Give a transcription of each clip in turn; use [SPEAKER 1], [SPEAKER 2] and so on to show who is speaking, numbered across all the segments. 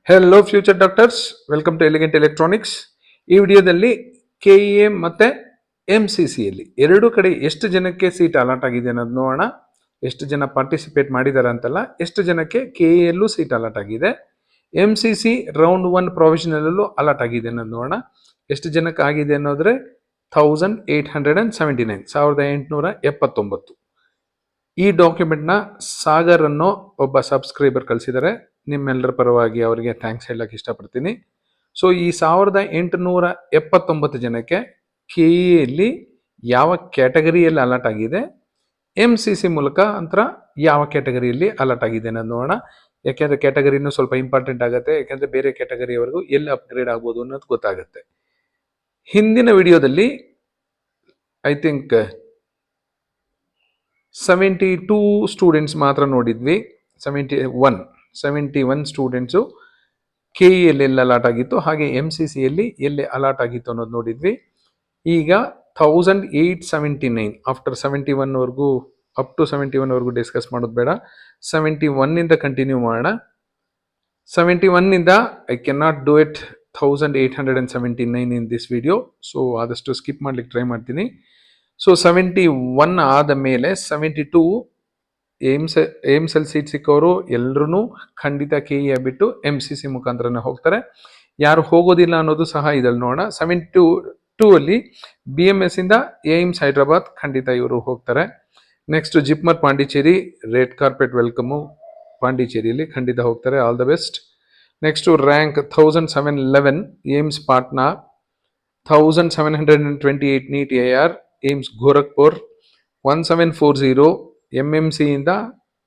[SPEAKER 1] Hello future doctors, welcome to Elegant Electronics. ಈ ವಿಡಿಯೋದಲ್ಲಿ KEA ಮತ್ತೆ MCCಯಲ್ಲಿ ಎರಡು ಕಡೆ ಎಷ್ಟು ಜನಕ್ಕೆ ಸೀಟ್ ಅಲಾಟ್ ಆಗಿದೆ ಅನ್ನೋದು ನೋಡೋಣ. ಎಷ್ಟು ಜನ ಪಾರ್ಟಿಸಿಪೇಟ್ ಮಾಡಿದ್ದಾರೆ ಅಂತಲ್ಲ, ಎಷ್ಟು ಜನಕ್ಕೆ ಕೆಇಎಲ್ಲೂ ಸೀಟ್ ಅಲಾಟ್ ಆಗಿದೆ, MCC ರೌಂಡ್ 1 ಪ್ರೊವಿಷನಲ್ಲೂ ಅಲಾಟ್ ಆಗಿದೆ ಅನ್ನೋದು ನೋಡೋಣ. ಎಷ್ಟು ಜನಕ್ಕೆ ಆಗಿದೆ ಅನ್ನೋದ್ರೆ 1879 1879. ಈ ಡಾಕ್ಯುಮೆಂಟ್ನ ಸಾಗರ್ ಅನ್ನೋ ಒಬ್ಬ ಸಬ್ಸ್ಕ್ರೈಬರ್ ಕಳಿಸಿದ್ದಾರೆ. ನಿಮ್ಮೆಲ್ಲರ ಪರವಾಗಿ ಅವರಿಗೆ ಥ್ಯಾಂಕ್ಸ್ ಹೇಳಕ್ಕೆ ಇಷ್ಟಪಡ್ತೀನಿ. ಸೊ ಈ 1879 ಜನಕ್ಕೆ ಕೆಇಎಲ್ಲಿ ಯಾವ ಕ್ಯಾಟಗರಿಯಲ್ಲಿ ಅಲಾಟ್ ಆಗಿದೆ, MCC ಮೂಲಕ ಅಂತರ ಯಾವ ಕ್ಯಾಟಗರಿಯಲ್ಲಿ ಅಲಾಟ್ ಆಗಿದೆ ಅನ್ನೋದು ನೋಡೋಣ. ಯಾಕೆಂದ್ರೆ ಕ್ಯಾಟಗರಿನೂ ಸ್ವಲ್ಪ ಇಂಪಾರ್ಟೆಂಟ್ ಆಗುತ್ತೆ, ಯಾಕೆಂದ್ರೆ ಬೇರೆ ಕ್ಯಾಟಗರಿಯವರೆಗೂ ಎಲ್ಲಿ ಅಪ್ಗ್ರೇಡ್ ಆಗ್ಬೋದು ಅನ್ನೋದು ಗೊತ್ತಾಗುತ್ತೆ. ಹಿಂದಿನ ವಿಡಿಯೋದಲ್ಲಿ ಐ ಥಿಂಕ್ 72 ಸ್ಟೂಡೆಂಟ್ಸ್ ಮಾತ್ರ ನೋಡಿದ್ವಿ. 71 ಸ್ಟೂಡೆಂಟ್ಸು ಕೆಇಎಲ್ಲಿ ಎಲ್ಲಿ ಅಲಾಟ್ ಆಗಿತ್ತು, ಹಾಗೆ MCCಯಲ್ಲಿ ಎಲ್ಲಿ ಅಲಾಟ್ ಆಗಿತ್ತು ಅನ್ನೋದು ನೋಡಿದ್ವಿ. ಈಗ 1879 ಆಫ್ಟರ್ 71ವರೆಗೂ ಅಪ್ ಟು 71ವರೆಗೂ ಡಿಸ್ಕಸ್ ಮಾಡೋದು ಬೇಡ. 71 ಕಂಟಿನ್ಯೂ ಮಾಡೋಣ. 71 I can not do it 1879 in this video, so ಆದಷ್ಟು ಸ್ಕಿಪ್ ಮಾಡ್ಲಿಕ್ಕೆ ಟ್ರೈ ಮಾಡ್ತೀನಿ. ಸೊ 71 ಆದ ಮೇಲೆ 72 ಏಮ್ಸಲ್ಲಿ ಸೀಟ್ ಸಿಕ್ಕವರು ಎಲ್ಲರೂ ಖಂಡಿತ ಕೆಇಎ ಬಿಟ್ಟು MCC ಮುಖಾಂತರನೇ ಹೋಗ್ತಾರೆ. ಯಾರು ಹೋಗೋದಿಲ್ಲ ಅನ್ನೋದು ಸಹ ಇದ್ರಲ್ಲಿ ನೋಡೋಣ. 72 ಅಲ್ಲಿ BMS ಇಂದ ಏಮ್ಸ್ ಹೈದ್ರಾಬಾದ್ ಖಂಡಿತ ಇವರು ಹೋಗ್ತಾರೆ. Next JIPMER Pondicherry, red carpet welcome ಪಾಂಡಿಚೇರಿಯಲ್ಲಿ ಖಂಡಿತ ಹೋಗ್ತಾರೆ. All the best. Next rank 1711 AIIMS Patna, 1728 NEET AR AIIMS Gorakhpur, 1740 MMC ಇಂದ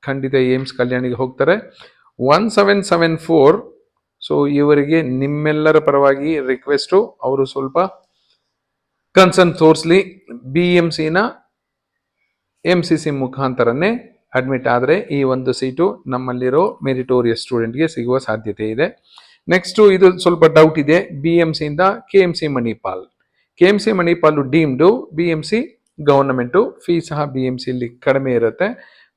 [SPEAKER 1] ಖಂಡಿತ ಏಮ್ಸ್ ಕಲ್ಯಾಣಿಗೆ ಹೋಗ್ತಾರೆ. 1774 ಸೊ ಇವರಿಗೆ ನಿಮ್ಮೆಲ್ಲರ ಪರವಾಗಿ ರಿಕ್ವೆಸ್ಟು, ಅವರು ಸ್ವಲ್ಪ ಕನ್ಸರ್ನ್ ತೋರಿಸ್ಲಿ. BMCನ MCC ಮುಖಾಂತರನೇ ಅಡ್ಮಿಟ್ ಆದರೆ ಈ ಒಂದು ಸೀಟು ನಮ್ಮಲ್ಲಿರೋ ಮೆರಿಟೋರಿಯಸ್ ಸ್ಟೂಡೆಂಟ್ಗೆ ಸಿಗುವ ಸಾಧ್ಯತೆ ಇದೆ. ನೆಕ್ಸ್ಟು ಇದು ಸ್ವಲ್ಪ ಡೌಟ್ ಇದೆ, BMC ಇಂದ KMC Manipal. KMC Manipal deemed, BMC government. Fee ಸಹ BMCಯಲ್ಲಿ ಕಡಿಮೆ ಇರುತ್ತೆ,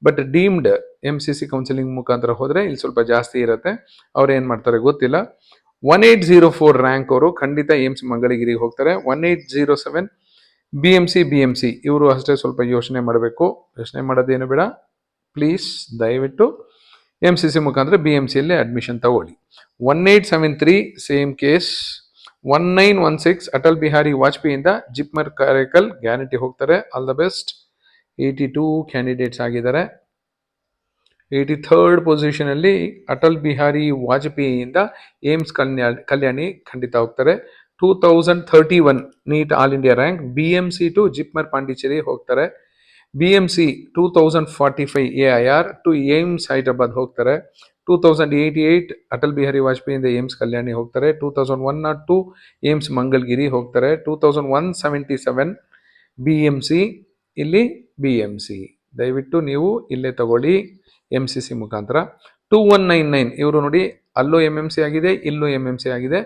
[SPEAKER 1] ಬಟ್ ಡೀಮ್ಡ್ MCC ಕೌನ್ಸಿಲಿಂಗ್ ಮುಖಾಂತರ ಹೋದರೆ ಇಲ್ಲಿ ಸ್ವಲ್ಪ ಜಾಸ್ತಿ ಇರುತ್ತೆ. ಅವ್ರು ಏನು ಮಾಡ್ತಾರೆ ಗೊತ್ತಿಲ್ಲ. 1804 ರ್ಯಾಂಕ್ ಅವರು ಖಂಡಿತ ಏಮ್ಸ್ ಮಂಗಳಗಿರಿಗೆ ಹೋಗ್ತಾರೆ. 1807 BMC ಇವರು ಅಷ್ಟೇ ಸ್ವಲ್ಪ ಯೋಚನೆ ಮಾಡಬೇಕು. ಯೋಚನೆ ಮಾಡೋದೇನು ಬೇಡ, ಪ್ಲೀಸ್ ದಯವಿಟ್ಟು MCC ಮುಖಾಂತರ BMCಯಲ್ಲಿ ಅಡ್ಮಿಷನ್ ತಗೊಳ್ಳಿ. 1873 ಸೇಮ್ ಕೇಸ್. 1916 ಅಟಲ್ ಬಿಹಾರಿ ವಾಜಪೇಯಿಯಿಂದ ಜಿಪ್ಮರ್ ಕಾರೈಕಲ್ ಗ್ಯಾರಂಟಿ ಹೋಗ್ತಾರೆ. All the best. 82 ಕ್ಯಾಂಡಿಡೇಟ್ಸ್ ಆಗಿದ್ದಾರೆ. 83rd ಪೊಸಿಷನಲ್ಲಿ ಅಟಲ್ ಬಿಹಾರಿ ವಾಜಪೇಯಿಯಿಂದ ಏಮ್ಸ್ ಕಲ್ಯಾಣಿ ಖಂಡಿತ ಹೋಗ್ತಾರೆ. 2031 NEET all India rank BMC to JIPMER Pondicherry ಹೋಗ್ತಾರೆ. BMC 2045 AIR to AIIMS Hyderabad ಹೋಗ್ತಾರೆ. 2088 ಅಟಲ್ ಬಿಹಾರಿ ವಾಜಪೇಯಿಯಿಂದ ಏಮ್ಸ್ ಕಲ್ಯಾಣಿ ಹೋಗ್ತಾರೆ. 2102 ಏಮ್ಸ್ ಮಂಗಲ್ಗಿರಿ ಹೋಗ್ತಾರೆ. 2177 BMC ಇಲ್ಲಿ BMC ದಯವಿಟ್ಟು ನೀವು ಇಲ್ಲೇ ತಗೊಳ್ಳಿ MCC ಮುಖಾಂತರ. 2199 ಇವರು ನೋಡಿ, ಅಲ್ಲೂ MMC ಆಗಿದೆ, ಇಲ್ಲೂ MMC ಆಗಿದೆ.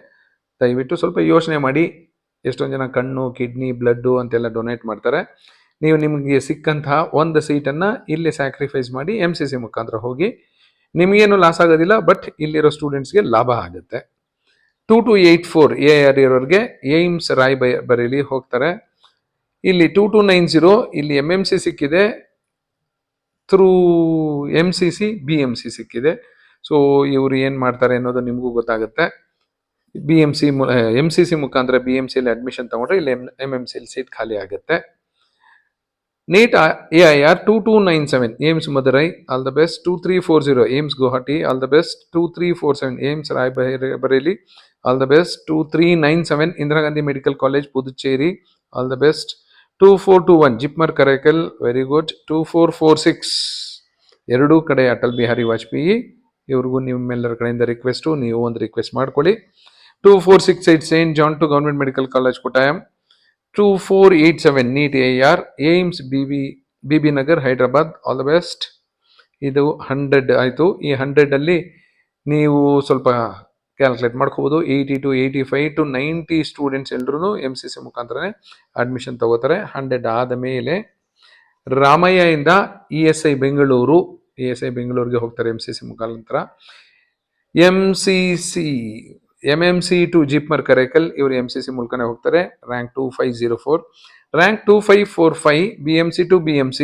[SPEAKER 1] ದಯವಿಟ್ಟು ಸ್ವಲ್ಪ ಯೋಚನೆ ಮಾಡಿ. ಎಷ್ಟೊಂದು ಜನ ಕಣ್ಣು, ಕಿಡ್ನಿ, ಬ್ಲಡ್ಡು ಅಂತೆಲ್ಲ ಡೊನೇಟ್ ಮಾಡ್ತಾರೆ. ನೀವು ನಿಮಗೆ ಸಿಕ್ಕಂತಹ ಒಂದು ಸೀಟನ್ನು ಇಲ್ಲಿ ಸ್ಯಾಕ್ರಿಫೈಸ್ ಮಾಡಿ MCC ಮುಖಾಂತರ ಹೋಗಿ. ನಿಮಗೇನು ಲಾಸ್ ಆಗೋದಿಲ್ಲ, ಬಟ್ ಇಲ್ಲಿರೋ ಸ್ಟೂಡೆಂಟ್ಸ್ಗೆ ಲಾಭ ಆಗುತ್ತೆ. 2284 AIR ಇರೋರಿಗೆ ಏಮ್ಸ್ ರಾಯ್ಬರೇಲಿ ಹೋಗ್ತಾರೆ. ಇಲ್ಲಿ 2290 ಇಲ್ಲಿ MMC ಸಿಕ್ಕಿದೆ, ಥ್ರೂ MCC BMC ಸಿಕ್ಕಿದೆ. ಸೊ ಇವರು ಏನು ಮಾಡ್ತಾರೆ ಅನ್ನೋದು ನಿಮಗೂ ಗೊತ್ತಾಗುತ್ತೆ. MCC ಮುಖಾಂತರ BMCಯಲ್ಲಿ ಅಡ್ಮಿಷನ್ ತಗೊಂಡ್ರೆ ಇಲ್ಲಿ MMCಯಲ್ಲಿ ಸೀಟ್ ಖಾಲಿ ಆಗುತ್ತೆ. NEET AIR 2297 AIIMS Madurai, all the best. 2340 AIIMS Guwahati, all the best. 2347 AIIMS Raebareli, all the best. 2397 Indira Gandhi medical college Puducherry, all the best. 2421 JIPMER Karaikal, very good. 2446 ಎರಡೂ ಕಡೆ ಅಟಲ್ ಬಿಹಾರಿ ವಾಜಪೇಯಿ, ಇವ್ರಿಗೂ ನಿಮ್ಮೆಲ್ಲರ ಕಡೆಯಿಂದ ರಿಕ್ವೆಸ್ಟು, ನೀವು ಒಂದು ರಿಕ್ವೆಸ್ಟ್ ಮಾಡ್ಕೊಳ್ಳಿ. 2468 saint John to government medical college Kottayam. 2487 NEET AIR AIIMS BB Nagar Hyderabad, all the best. ಇದು 100 ಆಯಿತು. ಈ 100ಅಲ್ಲಿ ನೀವು ಸ್ವಲ್ಪ ಕ್ಯಾಲ್ಕುಲೇಟ್ ಮಾಡ್ಕೋಬೋದು. 80 to 85 to 90 ಸ್ಟೂಡೆಂಟ್ಸ್ ಎಲ್ಲರೂ MCC ಮುಖಾಂತರನೇ ಅಡ್ಮಿಷನ್ ತಗೋತಾರೆ. 100 ಆದ ಮೇಲೆ ರಾಮಯ್ಯ ಇಂದ ESI ಬೆಂಗಳೂರಿಗೆ ಹೋಗ್ತಾರೆ MCC ಮುಖಾಂತರ. MCC MMC to JIPMER Karaikal ಇವರು MCC ಮೂಲಕನೇ ಹೋಗ್ತಾರೆ. Rank 2504. Rank 2545 BMC to BMC.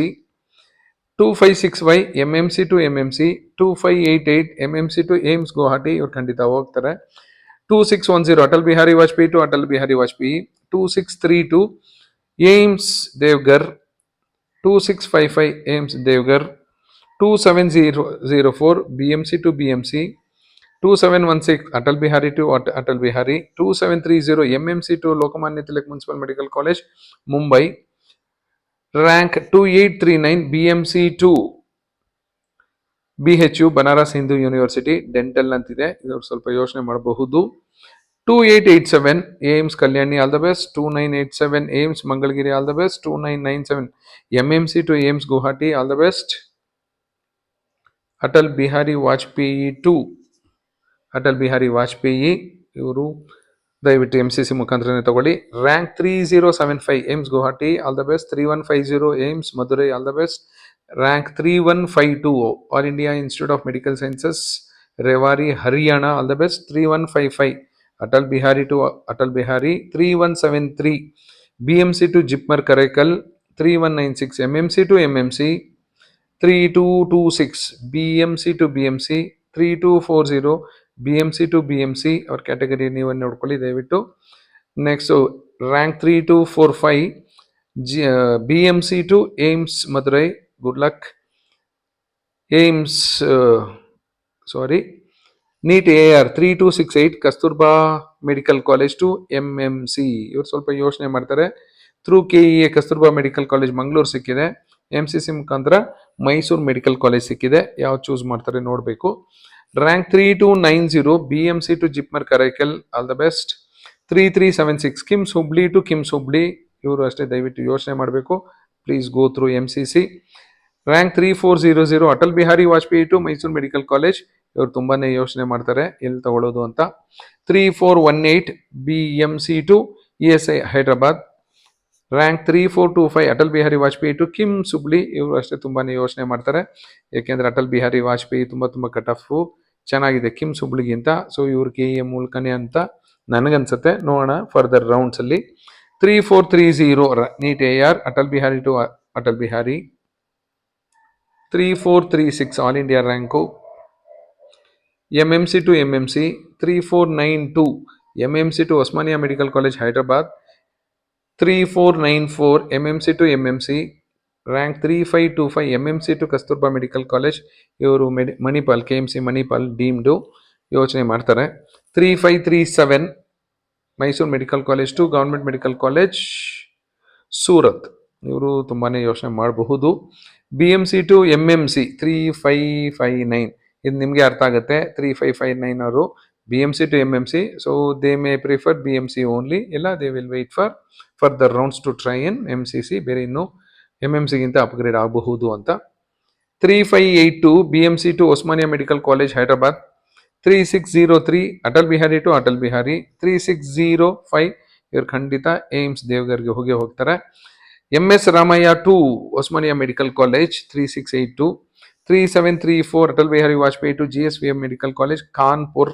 [SPEAKER 1] 2565 MMC to MMC. 2588 MMC to AIIMS Guwahati ಇವ್ರು ಖಂಡಿತ ಹೋಗ್ತಾರೆ. 2610 Atal Bihari Vajpayee to Atal Bihari Vajpayee. 2632 AIIMS Deoghar. 2655 AIIMS Deoghar. 2704 BMC to BMC. 2716 Atal Bihari to Atal Bihari. 2730 MMC to Lokmanya Tilak municipal medical college Mumbai. Rank 2839 BMC to BHU Banaras Hindu university dental ಅಂತಿದೆ, ಇವರು ಸ್ವಲ್ಪ ಯೋಚನೆ ಮಾಡಬಹುದು. 2887 AIIMS Kalyani all the best. 2987 AIIMS Mangalagiri all the best. 2997 MMC to AIIMS Guwahati all the best. Atal Bihari Vajpayee to Atal Bihari Vajpayee ಇವರು ದಯವಿಟ್ಟು MCC ಮುಖಾಂತರನೇ ತಗೊಳ್ಳಿ. Rank 3075 AIIMS Guwahati all the best. 3150 AIIMS Madurai all the best. Rank 3152 all India institute of medical sciences Rewari Haryana all the best. 3155 Atal Bihari to Atal Bihari. 3173 BMC to JIPMER Karaikal. 3196 MMC to MMC. 3226 BMC to BMC. 3240 BMC to BMC ಅವ್ರ category ನೀವು ನೋಡ್ಕೊಳ್ಳಿ ದಯವಿಟ್ಟು. Next rank 3245 BMC to AIIMS Madurai. Good luck. AIIMS NEET AR 3268 Kasturba medical college to MMC ಇವ್ರು ಸ್ವಲ್ಪ ಯೋಚನೆ ಮಾಡ್ತಾರೆ. Through KEA Kasturba medical college Mangaluru ಸಿಕ್ಕಿದೆ. MCC ಮುಖಾಂತರ ಮೈಸೂರು ಮೆಡಿಕಲ್ ಕಾಲೇಜ್ ಸಿಕ್ಕಿದೆ. ಯಾವ್ದು ಚೂಸ್ ಮಾಡ್ತಾರೆ ನೋಡಬೇಕು. Rank 3290 BMC to JIPMER Karaikal all the best. 3376 KIMS Hubli to KIMS Hubli ಇವರು ಅಷ್ಟೇ ದಯವಿಟ್ಟು ಯೋಚನೆ ಮಾಡಬೇಕು. Please go through MCC. Rank 3400 Atal Bihari Vajpayee to Mysuru medical college ಇವರು ತುಂಬಾನೇ ಯೋಚನೆ ಮಾಡ್ತಾರೆ ಎಲ್ಲಿ ತಗೊಳ್ಳೋದು ಅಂತ. 3418 BMC to ESI Hyderabad. Rank 3425 Atal Bihari Vajpayee to KIMS Hubli ಇವರು ಅಷ್ಟೇ ತುಂಬಾನೇ ಯೋಚನೆ ಮಾಡ್ತಾರೆ, ಯಾಕೆಂದ್ರೆ ಅಟಲ್ ಬಿಹಾರಿ ವಾಜಪೇಯಿ ತುಂಬಾ ಕಟ್ ಆಫ್ ಚೆನ್ನಾಗಿದೆ ಕಿಮ್ಸ್ ಹುಬ್ಳಿಗಿಂತ. ಸೊ ಇವ್ರ KEA ಮೂಲಕನೇ ಅಂತ ನನಗನ್ಸುತ್ತೆ, ನೋಡೋಣ ಫರ್ದರ್ ರೌಂಡ್ಸ್ ಅಲ್ಲಿ. 3430 NEET AR Atal Bihari to Atal Bihari. 3436 all India rank MMC to MMC. 3492 MMC to Osmania medical college Hyderabad. 3494 MMC to MMC. Rank 3525 MMC to Kasturba medical college ಇವರು ಮಣಿಪಾಲ್ KMC ಮಣಿಪಾಲ್ ಡೀಮ್ಡು ಯೋಚನೆ ಮಾಡ್ತಾರೆ. 3537 Mysuru medical college to government medical college Surat ಇವರು ತುಂಬಾನೇ ಯೋಚನೆ ಮಾಡಬಹುದು. BMC to MMC 3559 ಇದು ನಿಮಗೆ ಅರ್ಥ ಆಗುತ್ತೆ. 3559 ಅವರು BMC to MMC, so they may prefer BMC only, ಇಲ್ಲ they will wait for further rounds to try in MCC, ಬೇರೆ ಇನ್ನು MMC ಗಿಂತ ಅಪ್ಗ್ರೇಡ್ ಆಗಬಹುದು ಅಂತ. 3582 BMC to Osmania medical college Hyderabad. 3603 Atal Bihari to Atal Bihari. 3605 ಇವರು ಖಂಡಿತ ಏಮ್ಸ್ ದೇವಗರ್ಗೆ ಹೋಗ್ತಾರೆ. MS Ramaiah to Osmania medical college 3682. 3734 Atal Bihari Vajpayee to GSVM medical college Kanpur.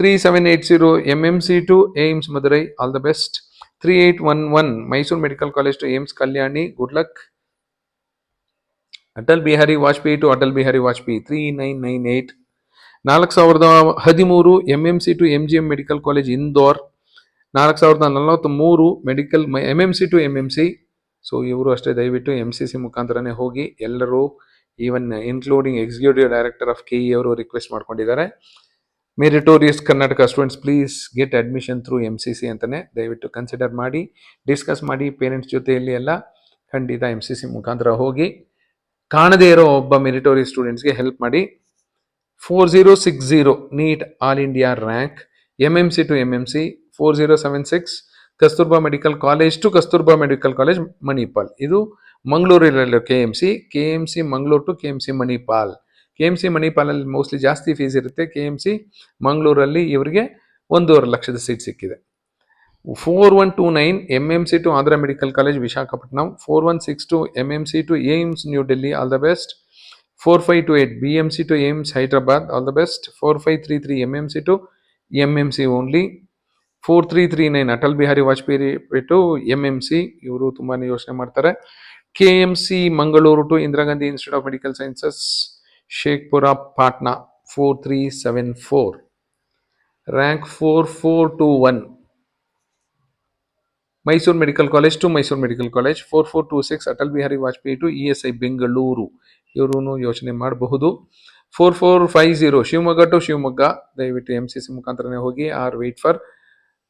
[SPEAKER 1] 3780 MMC to AIIMS Madurai all the best. 3811 Mysuru medical college to AIIMS Kalyani good luck. Atal Bihari Vajpayee to Atal Bihari Vajpayee 3998. 4013 MMC to MGM medical college Indore. 4043 medical MMC to MMC. So ಇವರು ಅಷ್ಟೇ ದಯವಿಟ್ಟು MCC ಮುಖಾಂತರನೇ ಹೋಗಿ, ಎಲ್ಲರೂ even including executive director of KE ಅವರು request ಮಾಡ್ಕೊಂಡಿದ್ದಾರೆ. Meritorious Karnataka students please get admission through MCC ಅಂತಾನೆ ದಯವಿಟ್ಟು ಕನ್ಸಿಡರ್ ಮಾಡಿ, ಡಿಸ್ಕಸ್ ಮಾಡಿ ಪೇರೆಂಟ್ಸ್ ಜೊತೆಯಲ್ಲಿ ಎಲ್ಲ. ಖಂಡಿತ MCC ಮುಖಾಂತರ ಹೋಗಿ ಕಾಣದೇ ಇರೋ ಒಬ್ಬ ಮೆರಿಟೋರಿಯಸ್ ಸ್ಟೂಡೆಂಟ್ಸ್ಗೆ ಹೆಲ್ಪ್ ಮಾಡಿ. 4060 NEET all India rank MMC to MMC. 4076 Kasturba medical college to Kasturba medical college Manipal, ಇದು ಮಂಗಳೂರಿನಲ್ಲಿರೋ KMC Mangaluru to KMC Manipal. KMC ಮಣಿಪಾಲಲ್ಲಿ ಮೋಸ್ಟ್ಲಿ ಜಾಸ್ತಿ ಫೀಸ್ ಇರುತ್ತೆ. KMC ಮಂಗಳೂರಲ್ಲಿ ಇವರಿಗೆ 1.5 ಲಕ್ಷದ ಸೀಟ್ ಸಿಕ್ಕಿದೆ. 4129 MMC to Andhra medical college Visakhapatnam. 4162 MMC to AIIMS New Delhi all the best. 4528 BMC to AIMS Hyderabad, all the best. 4533 MMC to MMC only. 4339 Atal Bihari Vajpayee to MMC, ಇವರು ತುಂಬಾನೇ ಯೋಚನೆ ಮಾಡ್ತಾರೆ. KMC Mangaluru to Indira Gandhi institute of medical sciences Sheikhpura Patna 4374. Rank 4421 Mysuru medical college to Mysuru medical college. 4426 Atal Bihari Vajpayee to ESI Bengaluru, ಇವರು ಯೋಚನೆ ಮಾಡಬಹುದು. 4450 Shivamogga to Shivamogga, ದಯವಿಟ್ಟು MCC ಮುಖಾಂತರನೇ ಹೋಗಿ or wait for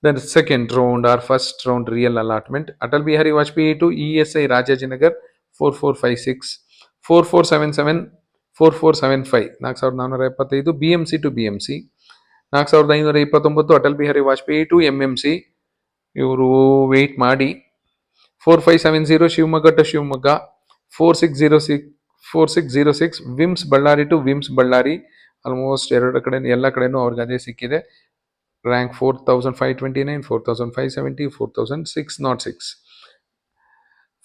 [SPEAKER 1] the second round or first round real allotment. Atal Bihari Vajpayee to ESI Rajajinagar 4456. 4477 4475 4475 BMC to BMC. 4529 Atal Bihari Vajpayee to MMC, ಇವರು wait ಮಾಡಿ. 4570 Shivamogga to Shivamogga. 4606 VIMS Ballari to VIMS Ballari. Almost ಎಲ್ಲ ಕಡೆನೂ ಅವ್ರಿಗೆ ಅದೇ ಸಿಕ್ಕಿದೆ. Rank 4529, 4570, 4606.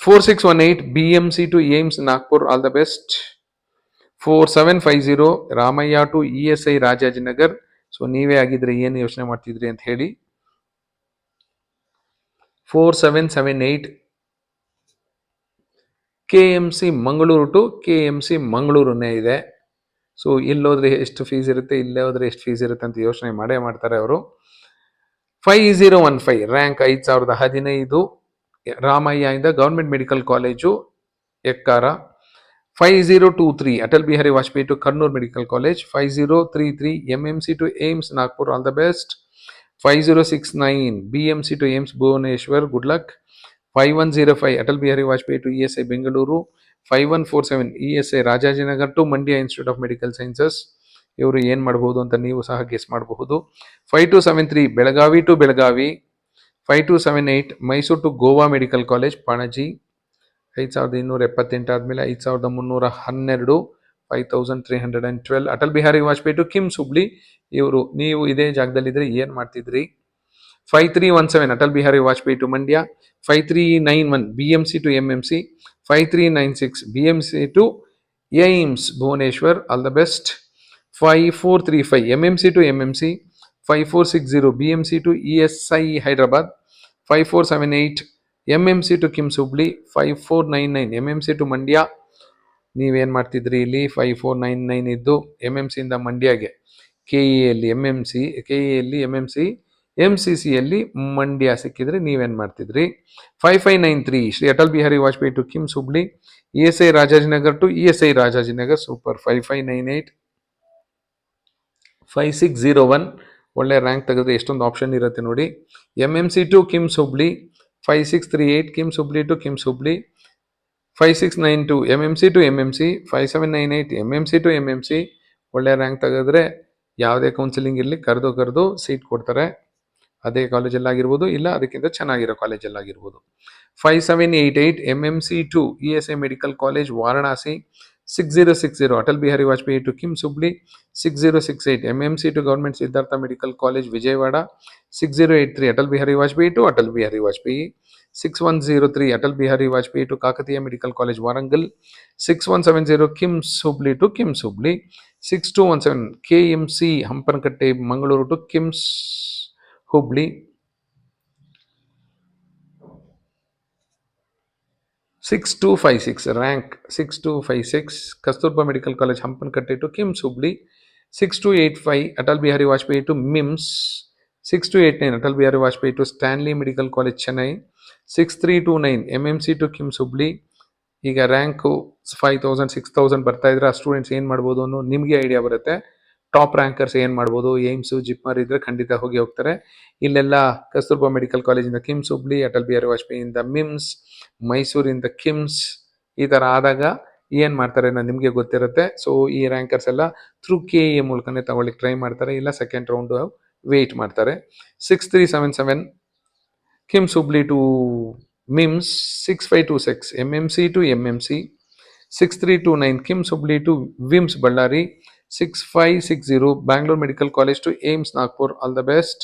[SPEAKER 1] 4618 BMC to AIIMS Nagpur, all the best. 4750 Ramaiah to ESI Rajajinagar. So ನೀವೇ ಆಗಿದ್ರೆ ಏನು ಯೋಚನೆ ಮಾಡ್ತಿದ್ರಿ ಅಂತ ಹೇಳಿ. 4778 KMC ಮಂಗಳೂರು ಟು KMC ಮಂಗಳೂರನ್ನೇ ಇದೆ. ಸೊ ಇಲ್ಲೋದ್ರೆ ಎಷ್ಟು ಫೀಸ್ ಇರುತ್ತೆ, ಇಲ್ಲೇ ಹೋದ್ರೆ ಎಷ್ಟು ಫೀಸ್ ಇರುತ್ತೆ ಅಂತ ಯೋಚನೆ ಮಾಡೇ ಮಾಡ್ತಾರೆ ಅವರು. 5015 ರ್ಯಾಂಕ್ 5015 ರಾಮಯ್ಯ ಇಂದ ಗವರ್ಮೆಂಟ್ ಮೆಡಿಕಲ್ ಕಾಲೇಜು ಎಕ್ಕಾರ. 5023 Atal Bihari Vajpayee to Kurnool medical college. 5033 MMC to AIIMS Nagpur, all the best. 5069 BMC to AIIMS Bhubaneswar, good luck. 5105 Atal Bihari Vajpayee to ESI Bengaluru. 5147 ESI Rajajinagar to Mandya institute of medical sciences. ಇವರು ಏನು ಮಾಡಬಹುದು ಅಂತ ನೀವು ಸಹ ಗೆಸ್ ಮಾಡಬಹುದು. 5273 Belagavi to Belagavi. 5278 Mysuru to Goa medical college Panaji. 5278 ಆದಮೇಲೆ 5312 5312 ಅಟಲ್ ಬಿಹಾರಿ ವಾಜಪೇಯಿ ಟು ಕಿಮ್ಸ್ ಹುಬ್ಳಿ. ಇವರು ನೀವು ಇದೇ ಜಾಗದಲ್ಲಿದ್ದರೆ ಏನು ಮಾಡ್ತಿದ್ರಿ. 5317 Atal Bihari Vajpayee to Mandya. 5391 BMC to MMC. 5396 BMC to AIIMS Bhubaneswar, all the best. 5435 MMC to MMC. 5460 BMC to ESI Hyderabad. 5478 MMC to KIMS Hubli. 5499 MMC to Mandya. ನೀವೇನು ಮಾಡ್ತಿದ್ರಿ ಇಲ್ಲಿ. 5499 ಇದ್ದು MMC ಇಂದ ಮಂಡ್ಯಗೆ, KEಯಲ್ಲಿ MMC, KEಯಲ್ಲಿ MMC, MCCಯಲ್ಲಿ ಮಂಡ್ಯ ಸಿಕ್ಕಿದ್ರೆ ನೀವೇನು ಮಾಡ್ತಿದ್ರಿ. 5593 Shri Atal Bihari Vajpayee to KIMS Hubli. ESI Rajajinagar to ESI Rajajinagar, super. 5598 5601 ಒಳ್ಳೆ ರ್ಯಾಂಕ್ ತೆಗೆದ್ರೆ ಎಷ್ಟೊಂದು ಆಪ್ಷನ್ ಇರುತ್ತೆ ನೋಡಿ. MMC to KIMS Hubli. 5638 KIMS Hubli to KIMS Hubli. 5692 MMC to MMC. 5798 MMC to MMC. ಒಳ್ಳೆ ರ್ಯಾಂಕ್ ತೆಗೆದ್ರೆ ಯಾವುದೇ ಕೌನ್ಸಿಲಿಂಗ್ ಇರಲಿ ಕರೆದು ಸೀಟ್ ಕೊಡ್ತಾರೆ. ಅದೇ ಕಾಲೇಜಲ್ಲಾಗಿರ್ಬೋದು, ಇಲ್ಲ ಅದಕ್ಕಿಂತ ಚೆನ್ನಾಗಿರೋ ಕಾಲೇಜಲ್ಲಾಗಿರ್ಬೋದು. 5788 MMC to ESI medical college Varanasi. 6060 Atal Bihari Vajpayee to KIMS Hubli. 6068 MMC to government Siddhartha medical college Vijayawada. 6083 Atal Bihari Vajpayee to Atal Bihari Vajpayee. 6103 Atal Bihari Vajpayee to Kakatiya medical college Warangal. 6170 KIMS Hubli to KIMS Hubli. 6217 KMC Hampankatta Mangaluru to KIMS Hubli. 6256 rank 6256 Kasturba medical college Hampankatta to KIMS Hubli. 6285 Atal Bihari Vajpayee to MIMS. 6289 Atal Bihari Vajpayee to Stanley medical college Chennai. 6329 MMC to KIMS Hubli. ಈಗ rank 5000 6000 ಬರ್ತಾ ಇದ್ರೆ ಆ students ಏನು ಮಾಡ್ಬೋದು ಅನ್ನೋ ನಿಮಗೆ idea ಬರುತ್ತೆ. Top rankers ಏನು ಮಾಡ್ಬೋದು. ಏಮ್ಸು ಜಿಪ್ಮರ್ ಇದ್ರೆ ಖಂಡಿತ ಹೋಗ್ತಾರೆ. ಇಲ್ಲೆಲ್ಲ ಕಸ್ತೂರ್ಬಾ ಮೆಡಿಕಲ್ ಕಾಲೇಜಿಂದ ಕಿಮ್ಸ್ ಹುಬ್ಳಿ, ಅಟಲ್ ಬಿಹಾರಿ ವಾಜಪೇಯಿಯಿಂದ ಮಿಮ್ಸ್, ಮೈಸೂರಿಂದ ಕಿಮ್ಸ್, ಈ ಥರ ಆದಾಗ ಏನು ಮಾಡ್ತಾರೆ ಅನ್ನೋದು ನಿಮಗೆ ಗೊತ್ತಿರುತ್ತೆ. ಸೊ ಈ ರ್ಯಾಂಕರ್ಸ್ ಎಲ್ಲ ಥ್ರೂ KE ಮೂಲಕನೇ ತಗೊಳ್ಳಿಕ್ಕೆ ಟ್ರೈ ಮಾಡ್ತಾರೆ, ಇಲ್ಲ ಸೆಕೆಂಡ್ ರೌಂಡು ವೆಯ್ಟ್ ಮಾಡ್ತಾರೆ. 6377 KIMS Hubli to MIMS. 6526 MMC to MMC. 6329 KIMS Hubli to VIMS Ballari. 6560 Bangalore medical college to AIIMS Nagpur, all the best.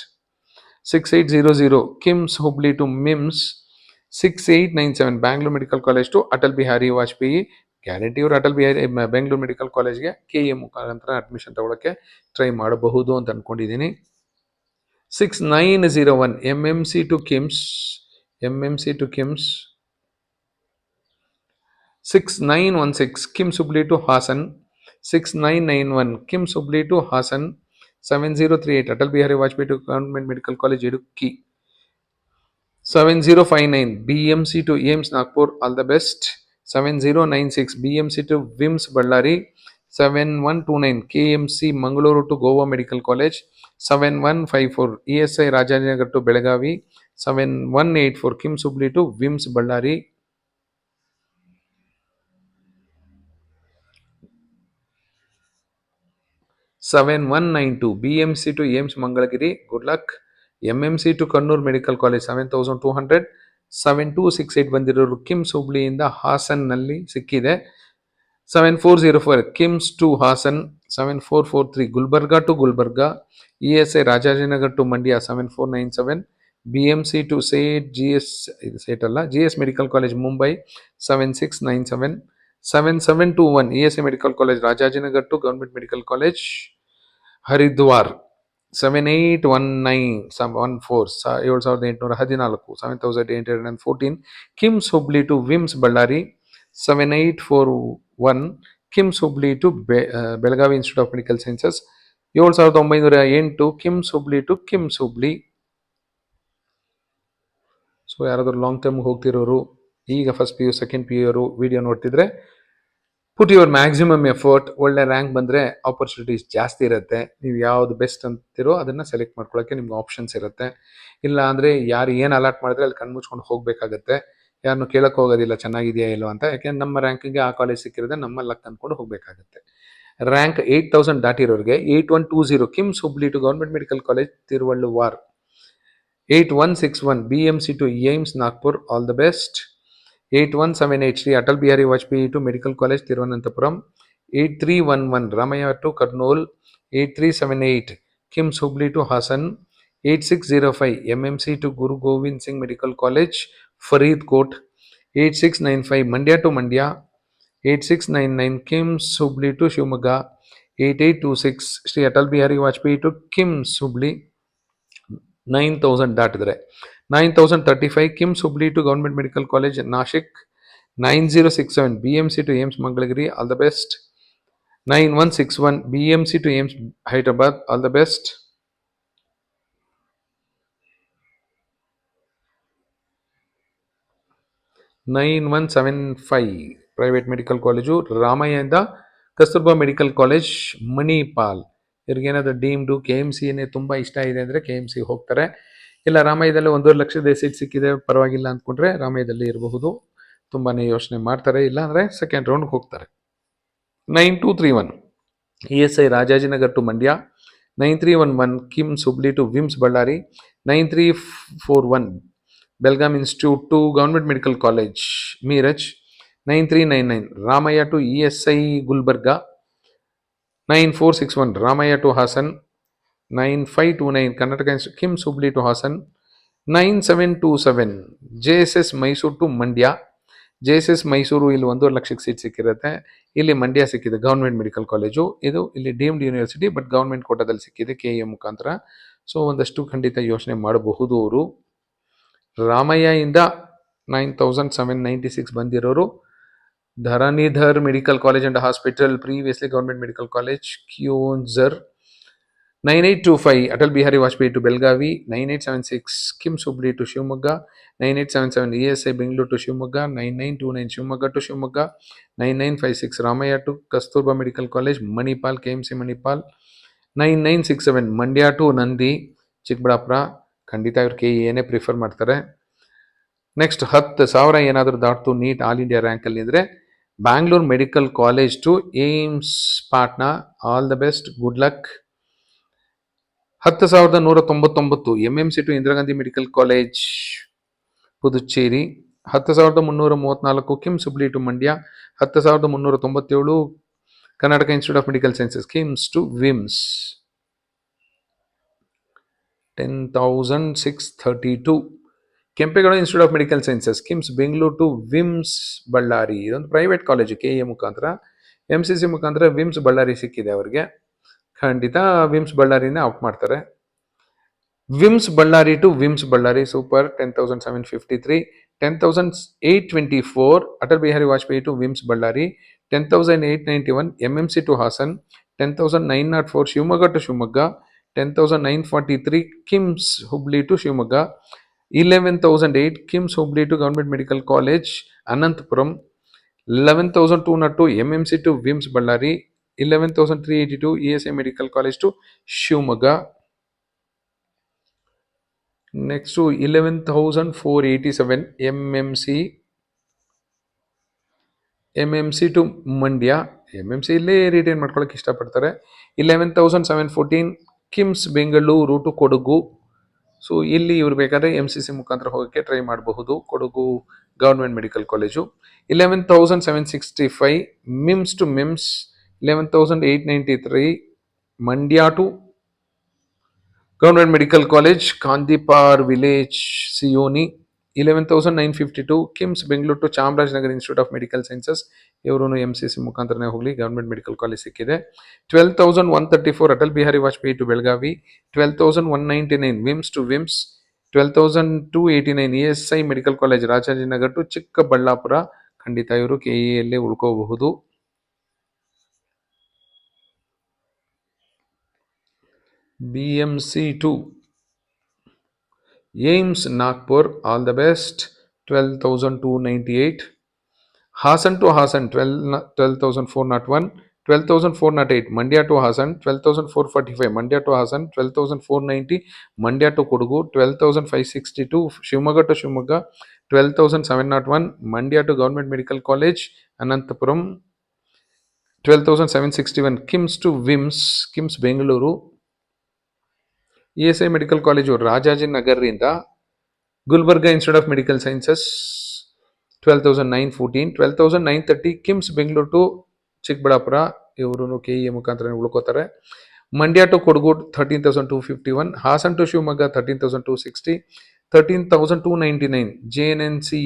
[SPEAKER 1] 6800 KIMS Hubli to MIMS. 6897 Bangalore medical college to Atal Bihari Vajpayee guarantee ಇವರು Atal Bihari Bengaluru medical ಕಾಲೇಜ್ಗೆ KEM ಮುಖಾಂತರ admission ತಗೊಳ್ಳೋಕ್ಕೆ try ಮಾಡಬಹುದು ಅಂತ ಅಂದ್ಕೊಂಡಿದ್ದೀನಿ. 6901 MMC to KIMS, MMC to KIMS. 6916 KIMS Hubli to Hassan, 6991 KIMS Hubli to Hassan, 7038 Atal Bihari Vajpayee to Government Medical College Idukki, 7059 BMC to AIMS Nagpur, all the best. 7096 BMC to WIMS Ballari, 7129 KMC Mangaluru to Goa Medical College, 7154 ESI Rajajinagar to Belagavi, 7184 KIMS Hubli to WIMS Ballari. 7192 BMC to AIMS Mangalagiri, good luck. MMC to Kannur Medical College 7200, 7268 ಬಂದಿರೋರು KIMS ಹುಬ್ಳಿಯಿಂದ ಹಾಸನ್ನಲ್ಲಿ ಸಿಕ್ಕಿದೆ. 7404 KIMS to Hassan, 7443 Gulbarga to Gulbarga, ESI Rajajinagar to Mandya 7497, BMC to Seth GS ಇದು ಸೇಟ್ ಅಲ್ಲ GS medical college Mumbai 7697, 7721 ESI medical college Rajajinagar to government medical college Haridwar 7819 7814 7814 KIMS Hubli to VIMS Ballari 7841 KIMS Hubli to Belagavi institute of medical sciences 7908 KIMS Hubli to KIMS Hubli. So ಯಾರಾದರೂ long ಟರ್ಮ್ಗೆ ಹೋಗ್ತಿರೋರು ಈಗ first PU second PU ಅವರು video ನೋಡ್ತಿದ್ರೆ put your maximum effort. ಒಳ್ಳೆ rank ಬಂದರೆ opportunities ಜಾಸ್ತಿ ಇರುತ್ತೆ. ನೀವು ಯಾವುದು ಬೆಸ್ಟ್ ಅಂತಿರೋ ಅದನ್ನು ಸೆಲೆಕ್ಟ್ ಮಾಡ್ಕೊಳ್ಳೋಕ್ಕೆ ನಿಮ್ಗೆ ಆಪ್ಷನ್ಸ್ ಇರುತ್ತೆ. ಇಲ್ಲ ಅಂದರೆ ಯಾರು ಏನು ಅಲಾಟ್ ಮಾಡಿದ್ರೆ ಅಲ್ಲಿ ಕಣ್ಮುಚ್ಕೊಂಡು ಹೋಗಬೇಕಾಗತ್ತೆ. ಯಾರನ್ನು ಕೇಳಕ್ಕೆ ಹೋಗೋದಿಲ್ಲ ಚೆನ್ನಾಗಿದೆಯಾ ಇಲ್ಲೋ ಅಂತ. ಯಾಕೆಂದ್ರೆ ನಮ್ಮ ರ್ಯಾಂಕಿಗೆ ಆ ಕಾಲೇಜ್ ಸಿಕ್ಕಿರೋದೆ ನಮ್ಮ ಲಕ್ ಅಂದ್ಕೊಂಡು ಹೋಗಬೇಕಾಗುತ್ತೆ. ರ್ಯಾಂಕ್ 8000 ದಾಟಿರೋರಿಗೆ 8120 KIMS Hubli to government medical college Tiruvallur, 8161 BMC to AIMS Nagpur, all the best. 8178 Sri Atal Bihari Vajpayee to Medical College Thiruvananthapuram, 8311 Ramaya to Kurnool, 8378 KIMS Hubli to Hassan, 8605 MMC to Guru Govind Singh Medical College Faridkot, 8695 Mandya to Mandya, 8699 KIMS Hubli to Shivamogga, 8826 Sri Atal Bihari Vajpayee to KIMS Hubli. 9000 ದಾಟಿದ್ರೆ 9035 KIMS Hubli to government medical college Nashik, 9067 BMC to AIMS Mangalagiri, all the best. 9161 BMC to AIMS Hyderabad, all the best. 9175 private medical college ರಾಮಯ್ಯದಿಂದ Kasturba medical college Manipal. ಇವ್ರಿಗೇನಾದರೂ deemed KMCನೇ ತುಂಬ ಇಷ್ಟ ಇದೆ ಅಂದರೆ KMC ಹೋಗ್ತಾರೆ. ಇಲ್ಲ ರಾಮಯ್ಯದಲ್ಲಿ 1.5 ಲಕ್ಷದ ಸೀಟ್ ಸಿಕ್ಕಿದೆ ಪರವಾಗಿಲ್ಲ ಅಂದ್ಕೊಂಡ್ರೆ ರಾಮಯ್ಯದಲ್ಲಿ ಇರಬಹುದು. ತುಂಬಾ ಯೋಚನೆ ಮಾಡ್ತಾರೆ. ಇಲ್ಲ ಅಂದರೆ ಸೆಕೆಂಡ್ ರೌಂಡ್ಗೆ ಹೋಗ್ತಾರೆ. 9231 ESI Rajajinagar to Mandya, 9311 KIMS Hubli to VIMS Ballari, 9341 Belgaum institute to government medical college Miraj, 9399 Ramaiah to ESI Gulbarga, 9461 Ramaiah to Hassan, 9529 Karnataka KIMS Hubli to Hassan, 9727 JSS Mysuru to Mandya. JSS Mysuru ಇಲ್ಲಿ 1.5 ಲಕ್ಷಕ್ಕೆ ಸೀಟ್ ಸಿಕ್ಕಿರುತ್ತೆ. ಇಲ್ಲಿ ಮಂಡ್ಯ ಸಿಕ್ಕಿದೆ ಗೌರ್ಮೆಂಟ್ ಮೆಡಿಕಲ್ ಕಾಲೇಜು. ಇದು ಇಲ್ಲಿ ಡೀಮ್ಡ್ ಯೂನಿವರ್ಸಿಟಿ ಬಟ್ ಗೌರ್ಮೆಂಟ್ ಕೋಟಾದಲ್ಲಿ ಸಿಕ್ಕಿದೆ KEM ಮುಖಾಂತರ. ಸೊ ಒಂದಷ್ಟು ಖಂಡಿತ ಯೋಚನೆ ಮಾಡಬಹುದು ಅವರು. ರಾಮಯ್ಯ ಇಂದ 9796 ಬಂದಿರೋರು Dharanidhar medical college and hospital, previously government medical college Keonjhar, 9825 Atal Bihari Vajpayee to Belagavi, 9876 KIMS Hubli to Shivamogga, 9877 ESI Bengaluru to Shivamogga, 9929 Shivamogga to Shivamogga, 9956 Ramaiah to Kasturba medical college Manipal KMC Manipal, 9967 Mandya to Nandi Chikkaballapur. ಖಂಡಿತ ಇವ್ರು KEನೇ ಪ್ರಿಫರ್ ಮಾಡ್ತಾರೆ. ನೆಕ್ಸ್ಟ್ 10,000 ಏನಾದರೂ ದಾಟ್ತು ನೀಟ್ ಆಲ್ ಇಂಡಿಯಾ ರ್ಯಾಂಕಲ್ಲಿ ಇದ್ದರೆ Bangalore medical college to AIIMS Patna, all the best, good luck. 10,199 MMC to Indira Gandhi medical college Puducherry, 10,334 KIMS Hubli to Mandya, 10,397 Karnataka institute of medical sciences KIMS to VIMS, 10,632 Kempegowda institute of medical sciences KIMS Bengaluru to VIMS Ballari, ಇದೊಂದು private college KE ಮುಖಾಂತರ. MCC ಮುಖಾಂತರ VIMS Ballari ಸಿಕ್ಕಿದೆ ಅವರಿಗೆ, ಖಂಡಿತ VIMS ಬಳ್ಳಾರಿನೇ opt ಮಾಡ್ತಾರೆ. VIMS Ballari to VIMS Ballari super 10,753. 10,824 Atal Bihari Vajpayee to VIMS Ballari. 10,891 MMC to Haasan. 10,904 Shivamogga to Shivamogga. 10,943 KIMS Hubli to Shivamogga. 11,008 KIMS Hubli to government medical college Anantapuram. 11,202 MMC to VIMS Ballari. 11,382 ESI medical college to Shivamogga. Next 11,487 MMC to Mandya. MMC ಇಲ್ಲೇ retain ಮಾಡ್ಕೊಳಕ್ಕೆ ಇಷ್ಟಪಡ್ತಾರೆ. 11,714 KIMS Bengaluru to Kodagu. So ಇಲ್ಲಿ ಇವ್ರು ಬೇಕಾದ್ರೆ MCC ಮುಖಾಂತರ ಹೋಗೋಕ್ಕೆ try ಮಾಡಬಹುದು, Kodagu government medical college. 11,765 MIMS to MIMS. 11,893 Mandya to government medical college Kandipar village Seoni. 11,952 KIMS Bengaluru to Chamarajanagar institute of medical sciences, ಇವರು MCC ಮುಖಾಂತರನೇ ಹೋಗಲಿ ಗವರ್ಮೆಂಟ್ ಮೆಡಿಕಲ್ ಕಾಲೇಜ್ ಸಿಕ್ಕಿದೆ. 12,134 Atal Bihari Vajpayee to Belagavi. 12,199 VIMS to VIMS. 12,289 ESI medical college Rajajinagar to Chikkaballapur. ಖಂಡಿತ ಇವರು KEಯಲ್ಲೇ ಉಳ್ಕೋಬಹುದು. BMC to AIIMS Nagpur, all the best. 12,298. Hassan to Hassan 12,401. 12,408 Mandya to Hassan. 12,445 Mandya to Hassan. 12,490 Mandya to Kodagu. 12,562 Shivamogga to Shivamogga. 12,701 Mandya to government medical college Anantapuram. 12,761 KIMS to VIMS, KIMS Bengaluru. ESI medical college ರಾಜಾಜಿನಗರ್ರಿಂದ Gulbarga institute of medical sciences. 12,914. 12,930 KIMS Bengaluru to Chikkaballapura, ಇವರು KE ಮುಖಾಂತರ ಉಳ್ಕೋತಾರೆ. Mandya to Kodagu 13,251. Hassan to Shivamogga 13,260. 13,299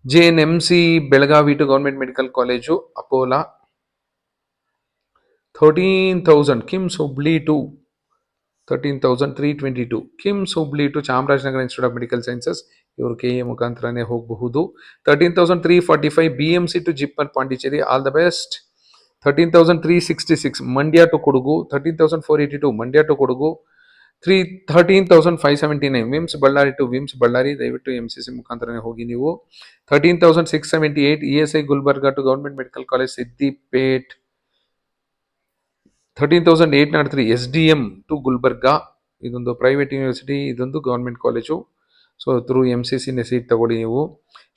[SPEAKER 1] JNMC Belagavi to government medical college ಅಪೋಲಾ. 13,000 KIMS Hubli to 13,322 KIMS Hubli to Chamarajanagar institute of medical sciences, ಇವರು KE ಮುಖಾಂತರನೇ ಹೋಗಬಹುದು. 13,345 BMC to JIPMER Pondicherry, all the best. 13,366 Mandya to Kodagu. 13,482 Mandya to Kodagu. 13,579 VIMS Ballari to VIMS Ballari, ದಯವಿಟ್ಟು MCC ಮುಖಾಂತರನೇ ಹೋಗಿ ನೀವು. 13,678 ESI Gulbarga to government medical college Siddipet. 13,803 SDM to Gulbarga, ಇದೊಂದು private university, ಇದೊಂದು ಗವರ್ಮೆಂಟ್ ಕಾಲೇಜು. ಸೊ ಥ್ರೂ MCCನೇ ಸೀಟ್ ತಗೊಳ್ಳಿ ನೀವು.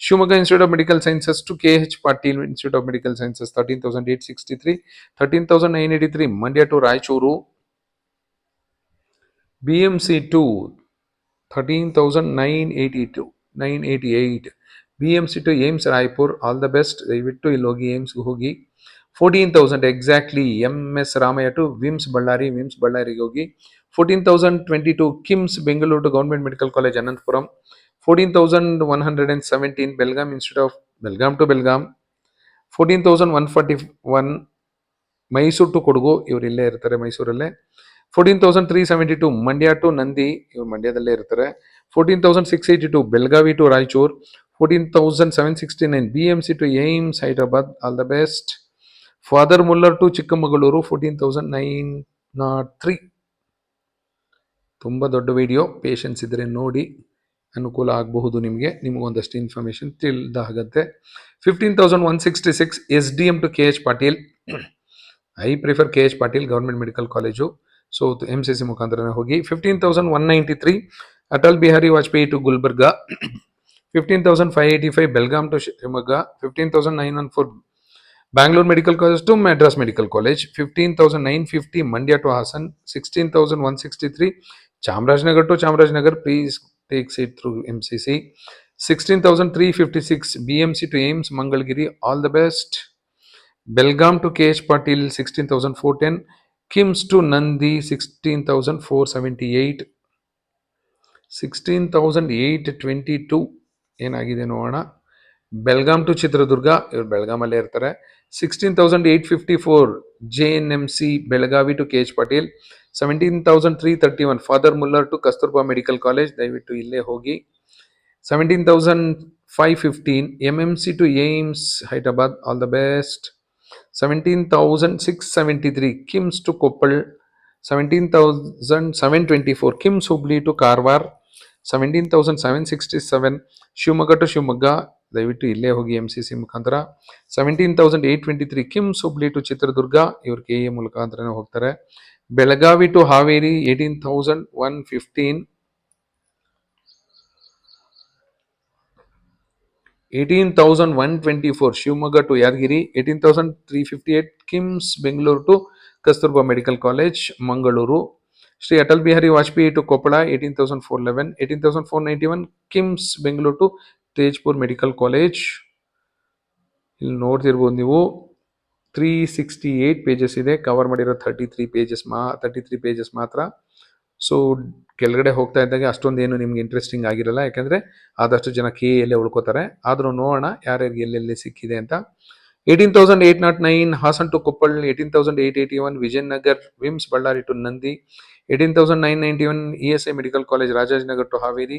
[SPEAKER 1] Shivamogga institute of medical sciences to KH Patil institute of medical sciences 13,863. 13,983 Mandya to Raichur. BMC to 13,988 BMC to AIIMS Raipur, all the best. ದಯವಿಟ್ಟು ಇಲ್ಲಿ ಹೋಗಿ ಏಮ್ಸ್ಗೆ ಹೋಗಿ. 14,000 exactly MS Ramaiah to VIMS Ballari, VIMS ಬಳ್ಳಾರಿಗೆ ಹೋಗಿ. 14,022 KIMS Bengaluru to government medical college Anantapuram. 14,117 Belgaum institute of Belgaum to Belgaum. 14,141 Mysuru to Kodagu, ಇವರು ಇಲ್ಲೇ ಇರ್ತಾರೆ ಮೈಸೂರಲ್ಲೇ. 14,372 ಮಂಡ್ಯ ಟು ನಂದಿ, ಇವರು ಮಂಡ್ಯದಲ್ಲೇ ಇರ್ತಾರೆ. 14,682 Belagavi to Raichur. 14,769 BMC to AIIMS Hyderabad, all the best. Father Muller to Chikkamagaluru 14,903. ತುಂಬ ದೊಡ್ಡ ವಿಡಿಯೋ, ಪೇಷನ್ಸ್ ಇದ್ದರೆ ನೋಡಿ, ಅನುಕೂಲ ಆಗಬಹುದು ನಿಮಗೊಂದಷ್ಟು ಇನ್ಫಾರ್ಮೇಷನ್ ತಿಳಿದಾಗತ್ತೆ. 15,166 SDM to KH Patil. I prefer KH Patil government medical college, so MCC ಮುಖಾಂತರ ಹೋಗಿ. 15,193 Atal Bihari Vajpayee to Gulbarga. 15,585 Belgaum to Shivamogga. 15,914 Bangalore medical college to Madras medical college. 15,950 Mandya to Hassan. 16,163 Chamarajanagar to Chamarajanagar, please take seat through MCC. 16,356 BMC to AIIMS Mangalagiri, all the best. Belgaum to KH Patil 16,410. KIMS to Nandi 16,478. 16,822 ಏನಾಗಿದೆ ನೋಡೋಣ. Belgaum to Chitradurga, ಇವ್ರು ಬೆಳಗಾಮಲ್ಲೇ ಇರ್ತಾರೆ. 16,854 JNMC Belagavi to K H Patil. 17,331 Father Muller to Kasturba medical college, ದಯವಿಟ್ಟು ಇಲ್ಲೇ ಹೋಗಿ. 17,515 MMC to AIMS Hyderabad, all the best. 17,673 KIMS to Koppal. 17,724 KIMS Hubli to Karwar. 17,767 Shivamogga to Shivamogga, ದಯವಿಟ್ಟು ಇಲ್ಲೇ ಹೋಗಿ MCC ಮುಖಾಂತರ. 17,823 KIMS ಹುಬ್ಳಿ ಟು ಚಿತ್ರದುರ್ಗ, ಇವ್ರು KA ಮುಖಾಂತರನೇ ಹೋಗ್ತಾರೆ. Belagavi to Haveri 18,115. 18,124 Shivamogga to Yadgir. 18,358 KIMS Bengaluru to Kasturba medical college Mangaluru. Shri Atal Bihari Vajpayee to Koppal 18,411. 18,491 KIMS Bengaluru to Tezpur medical college. ಇಲ್ಲಿ ನೋಡ್ತಿರ್ಬೋದು ನೀವು 368 ಪೇಜಸ್ ಇದೆ, ಕವರ್ ಮಾಡಿರೋ 33 ಪೇಜಸ್ ಮಾತ್ರ. ಸೊ ಕೆಳಗಡೆ ಹೋಗ್ತಾ ಇದ್ದಾಗ ಅಷ್ಟೊಂದು ಏನು ನಿಮ್ಗೆ ಇಂಟ್ರೆಸ್ಟಿಂಗ್ ಆಗಿರಲ್ಲ, ಯಾಕಂದ್ರೆ ಆದಷ್ಟು ಜನ KA ಉಳ್ಕೋತಾರೆ. ಆದ್ರೂ ನೋಡೋಣ ಯಾರ್ಯಾರಿಗೆ ಎಲ್ಲೆಲ್ಲಿ ಸಿಕ್ಕಿದೆ ಅಂತ. 18,809 Hassan to Koppal. 18,881 Vijayanagar VIMS Ballari to Nandi. 18,991 ESI medical college Rajajinagar to Haveri.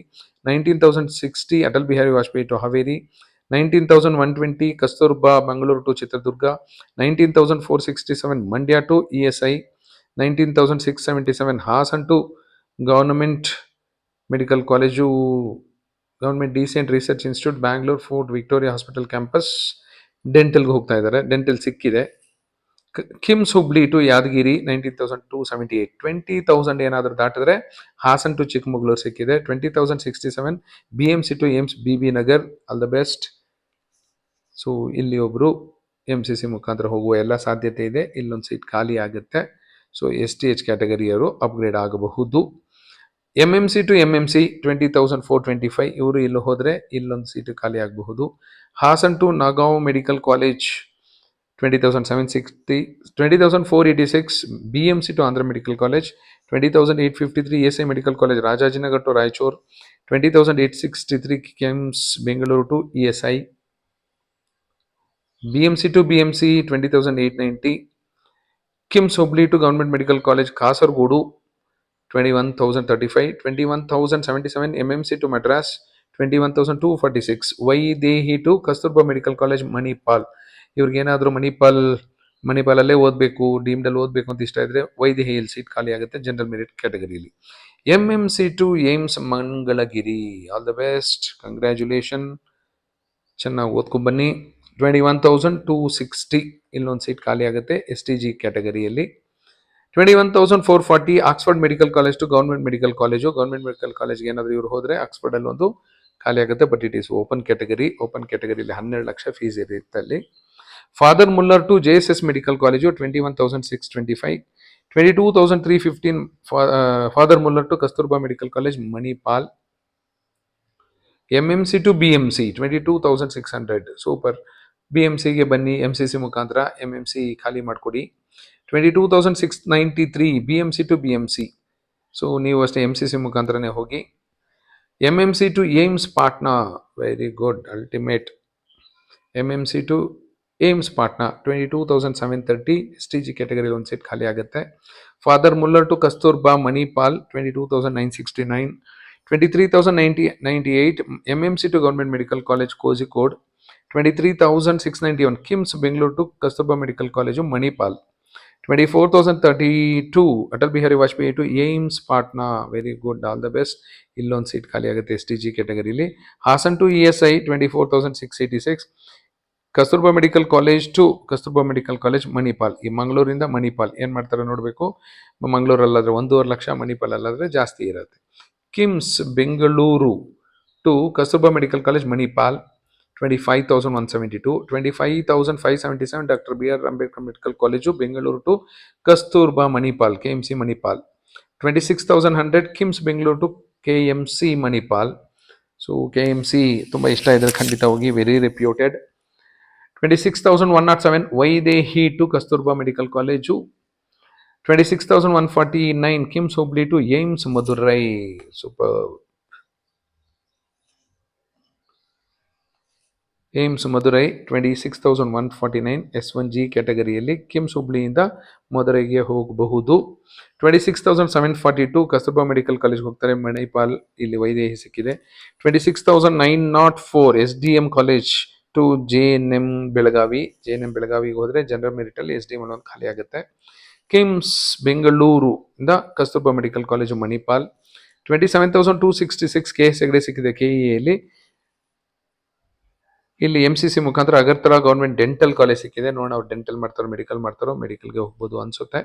[SPEAKER 1] 19,060 Atal Bihari Vajpayee to Haveri. 19,120 Kasturba Mangaluru to Chitradurga. 19,467 Mandya to ESI. 19,677 Hassan to government medical college, government decent research institute Bangalore fort Victoria hospital campus. ಡೆಂಟಲ್ಗೆ ಹೋಗ್ತಾ ಇದ್ದಾರೆ, ಡೆಂಟಲ್ ಸಿಕ್ಕಿದೆ. KIMS Hubli to Yadgir 19,278. 20,000 ಏನಾದರೂ ದಾಟಿದ್ರೆ ಹಾಸನ್ ಟು ಚಿಕ್ಕಮಗಳೂರು ಸಿಕ್ಕಿದೆ. 20,067 BMC to AIIMS BB Nagar, all the best. So ಇಲ್ಲಿ ಒಬ್ರು MCC ಮುಖಾಂತರ ಹೋಗುವ ಎಲ್ಲ ಸಾಧ್ಯತೆ ಇದೆ. ಇಲ್ಲೊಂದು ಸೀಟ್ ಖಾಲಿ ಆಗುತ್ತೆ. ಸೊ STH ಕ್ಯಾಟಗರಿಯವರು ಅಪ್ಗ್ರೇಡ್ ಆಗಬಹುದು. MMC ಟು MMC 20,425 ಇವರು ಇಲ್ಲಿ ಹೋದ್ರೆ ಇಲ್ಲೊಂದು ಸೀಟು ಖಾಲಿ ಆಗಬಹುದು. Hassan to Nagaon medical college 20,760. 20,486 BMC to Andhra medical college. 20,853 ESI medical college Rajajinagar to Raichur. 20,863 KIMS Bengaluru to ESI. BMC to BMC 20,890. KIMS Hubli to government medical college Kasaragod 21,035. 21,077 MMC to Madras. 21,246 Vydehi to Kasturba medical college Manipal. ಇವ್ರಿಗೇನಾದರೂ ಮಣಿಪಾಲಲ್ಲೇ ಓದಬೇಕು, ಡೀಮ್ಡಲ್ಲಿ ಓದಬೇಕು ಅಂತ ಇಷ್ಟ ಇದ್ರೆ ವೈದೇಹಿಯಲ್ಲಿ ಸೀಟ್ ಖಾಲಿ ಆಗುತ್ತೆ ಜನರಲ್ ಮೆರಿಟ್ ಕ್ಯಾಟಗರಿಯಲ್ಲಿ. MMC to AIIMS Mangalagiri, all the best, congratulation, ಚೆನ್ನಾಗಿ ಓದ್ಕೊಂಡ್ಬನ್ನಿ. 21,260 ಇಲ್ಲೊಂದು ಸೀಟ್ ಖಾಲಿ ಆಗುತ್ತೆ STG ಕ್ಯಾಟಗರಿಯಲ್ಲಿ. 21,440 Oxford medical college to government medical college. Government medical ಕಾಲೇಜ್ಗೆ ಏನಾದರೂ ಇವರು ಹೋದರೆ ಆಕ್ಸ್ಫರ್ಡಲ್ಲಿ ಒಂದು ಖಾಲಿ ಆಗುತ್ತೆ, but it is open category. Open ಕ್ಯಾಟಗರಿಯಲ್ಲಿ 12 ಲಕ್ಷ ಫೀಸ್ ಇರುತ್ತೆ ಅಲ್ಲಿ. Father Muller to JSS medical college 21,625. 22,315 Father Muller to Kasturba medical college Manipal. MMC to BMC 22,600. Super, BMCಗೆ ಬನ್ನಿ, MCC ಮುಖಾಂತರ MMC ಖಾಲಿ ಮಾಡಿಕೊಡಿ. 22,693 BMC ಟು BMC. ಸೊ ನೀವು ಅಷ್ಟೇ MCC ಮುಖಾಂತರನೇ ಹೋಗಿ. MMC to AIIMS Patna, very good, ultimate. MMC to AIIMS Patna 22,730 STG category ಒಂದು ಸೀಟ್ ಖಾಲಿ ಆಗುತ್ತೆ. Father Muller to Kasturba Manipal 22,969. 23,098 MMC to government medical college Kozhikode. 23,691 KIMS Bengaluru to Kasturba medical college Manipal. 24,032 Atal Bihari Vajpayee to AIIMS Patna, very good, all the best. ಇಲ್ಲೊಂದು seat ಖಾಲಿ ಆಗುತ್ತೆ STG ಕ್ಯಾಟಗರಿಲಿ. Hassan to ESI 24,686. Kasturba medical college to Kasturba medical college Manipal. ಈ ಮಂಗಳೂರಿಂದ ಮಣಿಪಾಲ್ ಏನು ಮಾಡ್ತಾರೆ ನೋಡಬೇಕು. ಮಂಗಳೂರಲ್ಲಾದರೆ 1.5 ಲಕ್ಷ, ಮಣಿಪಾಲಲ್ಲಾದರೆ ಜಾಸ್ತಿ ಇರುತ್ತೆ. KIMS Bengaluru to Kasturba medical college Manipal 25,172. 25,577 doctor BR Ambedkar medical college Bengaluru to Kasturba Manipal KMC Manipal. 26,100 KIMS Bengaluru to KMC Manipal. So KMC ತುಂಬ ಇಷ್ಟ ಇದ್ದರೆ ಖಂಡಿತ ಹೋಗಿ, very reputed. 26,107 Vydehi to Kasturba medical college. 26,149 KIMS Hubli to AIIMS Madurai. Super. AIIMS Madurai 26,149 S1G ಕ್ಯಾಟಗರಿಯಲ್ಲಿ ಕಿಮ್ಸ್ ಹುಬ್ಳಿಯಿಂದ ಮದುರೈಗೆ ಹೋಗಬಹುದು. 26,742 ಕಸ್ತೂರ್ಬಾ ಮೆಡಿಕಲ್ ಕಾಲೇಜ್ಗೆ ಹೋಗ್ತಾರೆ, ಮಣಿಪಾಲ್ ಇಲ್ಲಿ ವೈದೇಹಿ ಸಿಕ್ಕಿದೆ. 26,904 SDM college to JNM Belagavi. JNM ಬೆಳಗಾವಿಗೆ ಹೋದರೆ ಜನರಲ್ ಮೆರಿಟಲ್ಲಿ SDM ಒಂದು ಖಾಲಿ ಆಗುತ್ತೆ. ಕಿಮ್ಸ್ ಬೆಂಗಳೂರು ಇಂದ Kasturba medical college Manipal. 27,266 KS Hegde ಸಿಕ್ಕಿದೆ KEಯಲ್ಲಿ. ಇಲ್ಲಿ MCC ಮುಖಾಂತರ ಅಗರ್ತಲಾ ಗೌರ್ಮೆಂಟ್ ಡೆಂಟಲ್ ಕಾಲೇಜ್ ಸಿಕ್ಕಿದೆ. ನೋಡೋಣ ಅವ್ರು ಡೆಂಟಲ್ ಮಾಡ್ತಾರೋ ಮೆಡಿಕಲ್ಗೆ ಹೋಗ್ಬೋದು ಅನ್ಸುತ್ತೆ.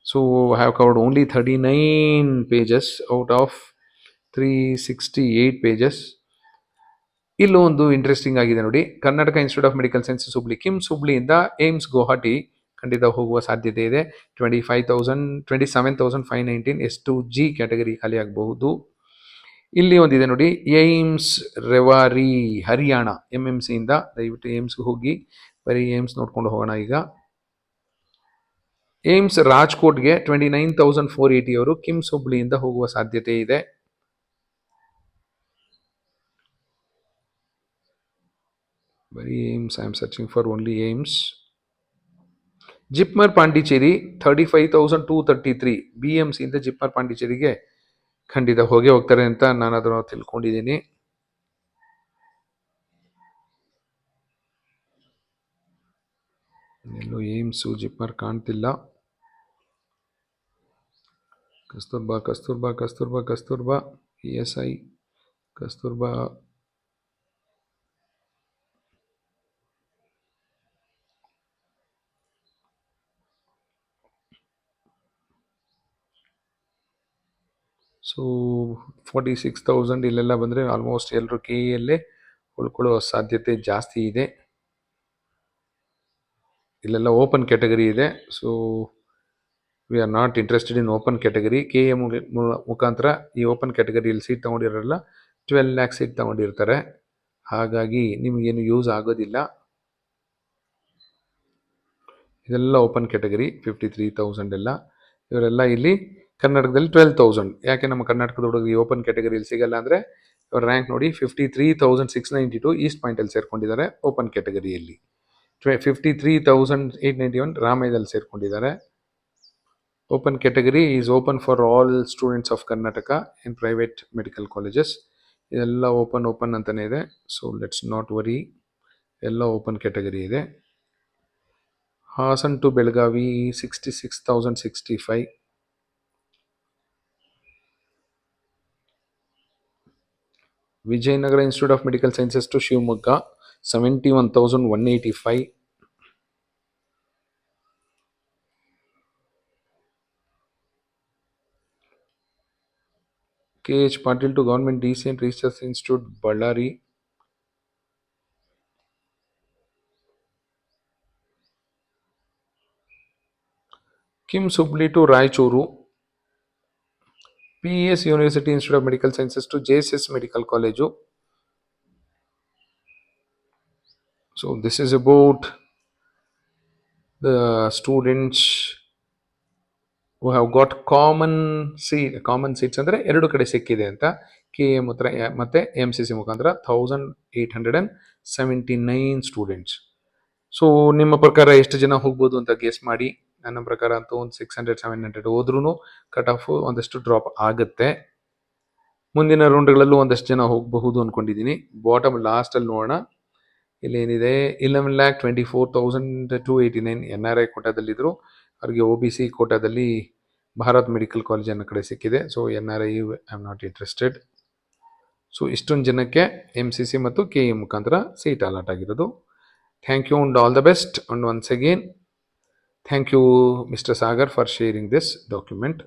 [SPEAKER 1] So have covered only 39 pages out of 368 pages. ಇಲ್ಲೂ ಒಂದು ಇಂಟ್ರೆಸ್ಟಿಂಗ್ ಆಗಿದೆ ನೋಡಿ. Karnataka institute of medical sciences Hubli, KIMS ಹುಬ್ಳಿಯಿಂದ ಏಮ್ಸ್ ಗುವಾಹಟಿ ಖಂಡಿತ ಹೋಗುವ ಸಾಧ್ಯತೆ ಇದೆ. 27,519 S2G ಕ್ಯಾಟಗರಿ ಖಾಲಿ ಆಗಬಹುದು. ಇಲ್ಲಿ ಒಂದಿದೆ ನೋಡಿ, ಏಮ್ಸ್ ರೆವಾರಿ ಹರಿಯಾಣ MMC ಇಂದ. ದಯವಿಟ್ಟು ಏಮ್ಸ್ಗೆ ಹೋಗಿ ಬರೀ ಏಮ್ಸ್ ನೋಡ್ಕೊಂಡು ಹೋಗೋಣ. ಈಗ ಏಮ್ಸ್ ರಾಜ್ಕೋಟ್ಗೆ 29,480 ಅವರು ಕಿಮ್ಸ್ ಹುಬ್ಳಿಯಿಂದ ಹೋಗುವ ಸಾಧ್ಯತೆ ಇದೆ. ಬರೀ AIIMS, I am searching for only AIIMS. JIPMER Pondicherry 35,233 BMC ಇಂದ ಜಿಪ್ಮರ್ ಪಾಂಡಿಚೇರಿಗೆ ಖಂಡಿತ ಹೋಗ್ತಾರೆ ಅಂತ ನಾನು ಅದನ್ನು ತಿಳ್ಕೊಂಡಿದ್ದೀನಿ. ಎಲ್ಲೋ ಏಮ್ಸು ಜಿಪ್ಮರ್ ಕಾಣ್ತಿಲ್ಲ. ಕಸ್ತೂರ್ಬಾ ESI ಕಸ್ತೂರ್ಬಾ. ಸೊ 46,000 ಇಲ್ಲೆಲ್ಲ ಬಂದರೆ ಆಲ್ಮೋಸ್ಟ್ ಎಲ್ಲರೂ KEಯಲ್ಲೇ ಉಳ್ಕೊಳ್ಳೋ ಸಾಧ್ಯತೆ ಜಾಸ್ತಿ ಇದೆ. ಇಲ್ಲೆಲ್ಲ ಓಪನ್ ಕ್ಯಾಟಗರಿ ಇದೆ. So we are not interested in open category. KE ಮುಖಾಂತರ ಈ ಓಪನ್ ಕ್ಯಾಟಗರಿಯಲ್ಲಿ ಸೀಟ್ ತೊಗೊಂಡಿರೋಲ್ಲ 12 lakh ಸೀಟ್ ತೊಗೊಂಡಿರ್ತಾರೆ. ಹಾಗಾಗಿ ನಿಮಗೇನು ಯೂಸ್ ಆಗೋದಿಲ್ಲ. ಇದೆಲ್ಲ ಓಪನ್ ಕ್ಯಾಟಗರಿ 53,000 ಎಲ್ಲ. ಇವರೆಲ್ಲ ಇಲ್ಲಿ ಕರ್ನಾಟಕದಲ್ಲಿ 12,000. ಯಾಕೆ ನಮ್ಮ ಕರ್ನಾಟಕದ ಹುಡುಗ ಈ ಓಪನ್ ಕ್ಯಾಟಗರಿಯಲ್ಲಿ ಸಿಗಲ್ಲ ಅಂದರೆ ಇವ್ರ ರ್ಯಾಂಕ್ ನೋಡಿ 53,692 ಈಸ್ಟ್ ಪಾಯಿಂಟಲ್ಲಿ ಸೇರ್ಕೊಂಡಿದ್ದಾರೆ ಓಪನ್ ಕ್ಯಾಟಗರಿಯಲ್ಲಿ. 53,891 ರಾಮಯ್ಯದಲ್ಲಿ ಸೇರ್ಕೊಂಡಿದ್ದಾರೆ. Open category is open for all students of Karnataka in private medical colleges. ಇದೆಲ್ಲ ಓಪನ್ ಅಂತಲೇ ಇದೆ. ಸೊ ಲೆಟ್ಸ್ ನಾಟ್ ವರಿ, ಎಲ್ಲ ಓಪನ್ ಕ್ಯಾಟಗರಿ ಇದೆ. Hassan to Belagavi 66,065. Vijayanagara institute of medical sciences to Shivamogga 71,185. KH Patil to Government Decent Research Institute Ballari. KIMS Hubli to Raichuru. PES University Institute of Medical Sciences to JSS Medical College. So this is about the students who have got common seats ಅಂದರೆ ಎರಡು ಕಡೆ ಸಿಕ್ಕಿದೆ ಅಂತ. KE ಮತ್ತು MCC ಮುಖಾಂತರ 1,879 students. So ನಿಮ್ಮ ಪ್ರಕಾರ ಎಷ್ಟು ಜನ ಹೋಗ್ಬೋದು ಅಂತ ಗೆಸ್ ಮಾಡಿ. ನನ್ನ ಪ್ರಕಾರ ಅಂತೂ ಒಂದು 600-700 ಹೋದ್ರೂ ಕಟ್ ಆಫ್ ಒಂದಷ್ಟು ಡ್ರಾಪ್ ಆಗುತ್ತೆ. ಮುಂದಿನ ರೌಂಡ್ಗಳಲ್ಲೂ ಒಂದಷ್ಟು ಜನ ಹೋಗಬಹುದು ಅಂದ್ಕೊಂಡಿದ್ದೀನಿ. ಬಾಟಮ್ ಲಾಸ್ಟಲ್ಲಿ ನೋಡೋಣ. ಇಲ್ಲೇನಿದೆ 11,24,289 NRI ಕೋಟಾದಲ್ಲಿದ್ದರು. ಅವ್ರಿಗೆ OBC ಕೋಟಾದಲ್ಲಿ ಭಾರತ್ ಮೆಡಿಕಲ್ ಕಾಲೇಜ್ ಅನ್ನೋ ಕಡೆ ಸಿಕ್ಕಿದೆ. So NRI I am not interested. So ಇಷ್ಟೊಂದು ಜನಕ್ಕೆ MCC ಮತ್ತು KE ಮುಖಾಂತರ ಸೀಟ್ ಅಲಾಟ್ ಆಗಿರೋದು. Thank you and all the best. And once again thank you Mr. Sagar for sharing this document.